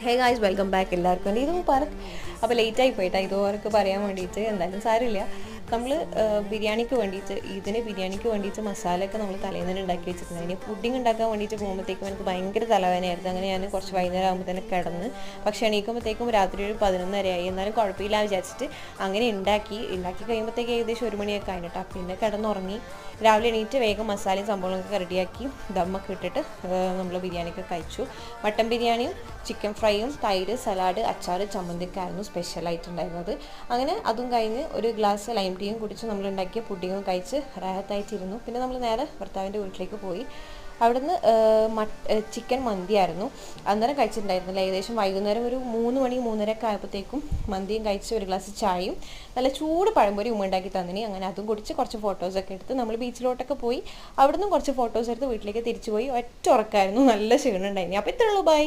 Hey guys welcome back എല്ലാവർക്കും ഇത് മുബാറക്. അപ്പോൾ ലേറ്റായി പോയിട്ടാ ഇതുവർക്ക് പറയാൻ വേണ്ടിയിട്ട്. എന്തായാലും സാരമില്ല. നമ്മൾ ബിരിയാണിക്ക് വേണ്ടിയിട്ട് ബിരിയാണിക്ക് വേണ്ടിയിട്ട് മസാലയൊക്കെ നമ്മൾ തലേന്ന് തന്നെ ഉണ്ടാക്കി വെച്ചിട്ടുണ്ട്. ഇനി പുഡിങ് ഉണ്ടാക്കാൻ വേണ്ടിയിട്ട് പോകുമ്പോഴത്തേക്കും എനിക്ക് ഭയങ്കര തലവേദനയായിരുന്നു. അങ്ങനെ ഞാൻ കുറച്ച് വൈകുന്നേരം ആകുമ്പോൾ തന്നെ കിടന്ന്, പക്ഷേ എണീക്കുമ്പോഴത്തേക്കും രാത്രി ഒരു 11:30 എന്നാലും കുഴപ്പമില്ല വിചാരിച്ചിട്ട് അങ്ങനെ ഉണ്ടാക്കി കഴിയുമ്പോഴത്തേക്ക് ഏകദേശം 1 മണിയൊക്കെ ആയിട്ടാ. പിന്നെ കിടന്നുറങ്ങി. രാവിലെ എണീറ്റ് വേഗം മസാലയും സംഭവങ്ങളൊക്കെ റെഡിയാക്കി ദമ്മൊക്കെ ഇട്ടിട്ട് നമ്മൾ ബിരിയാണിയൊക്കെ കഴിച്ചു. മട്ടൻ ബിരിയാണിയും ചിക്കൻ ഫ്രൈയും തൈര് സലാഡ് അച്ചാർ ചമ്മന്തിയൊക്കെ ആയിരുന്നു സ്പെഷ്യലായിട്ടുണ്ടായിരുന്നത്. അങ്ങനെ അതും കഴിഞ്ഞ് ഒരു ഗ്ലാസ് ലൈം ടീയും കുടിച്ച് നമ്മൾ ഉണ്ടാക്കിയ പുഡിങ്ങും കഴിച്ച് റാഹത്തായിട്ടിരുന്നു. പിന്നെ നമ്മൾ നേരെ ഭർത്താവിൻ്റെ വീട്ടിലേക്ക് പോയി. അവിടുന്ന് ചിക്കൻ മന്തിയായിരുന്നു അന്നേരം കഴിച്ചിട്ടുണ്ടായിരുന്നില്ല. ഏകദേശം വൈകുന്നേരം ഒരു 3 മണി 3:30 ആയപ്പോഴത്തേക്കും മന്തിയും കഴിച്ച് ഒരു ഗ്ലാസ് ചായയും നല്ല ചൂട് പഴംപൊരി ഉണ്ടാക്കി തന്നിനി. അങ്ങനെ അതും കുടിച്ച് കുറച്ച് ഫോട്ടോസൊക്കെ എടുത്ത് നമ്മൾ ബീച്ചിലോട്ടൊക്കെ പോയി. അവിടുന്ന് കുറച്ച് ഫോട്ടോസ് എടുത്ത് വീട്ടിലേക്ക് തിരിച്ചു പോയി. ഒറ്റ ഉറക്കമായിരുന്നു, നല്ല ക്ഷീണം ഉണ്ടായിനി. അപ്പോൾ ഇത്രയുള്ളൂ, ബൈ.